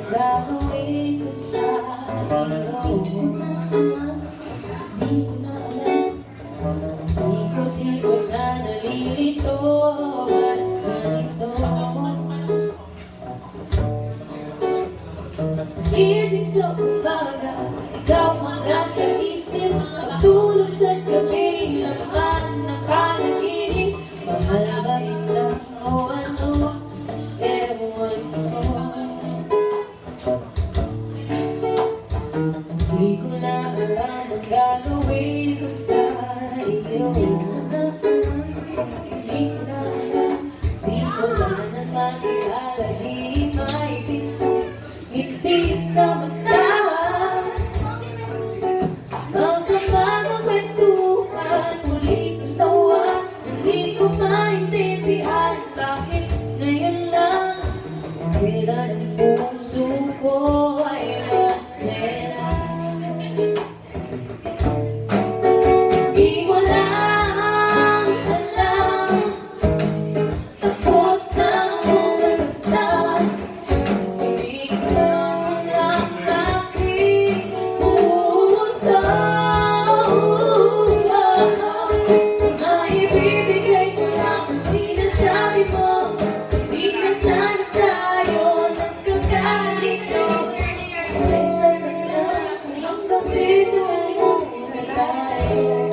Gagawin ko sa iyo. Di ko na alam, ikot-ikot na nalilito. Ba't ganito? Gising sa umaga, ikaw mga sa isip. Matulog sa gabi, laman na panaginip. Mahal ba kita o ano? Ewan ko. Di ko na alam ang gagawin ko sa iyo. Di ko na alam, simula na makilala, di may pinto, ngiti sa mata. Ang mga kwentuhan, muli kong tawa, hindi ko maintindihan bakit ngayon lang kailan ang puso ko ay masaya. Dito mo na tayo.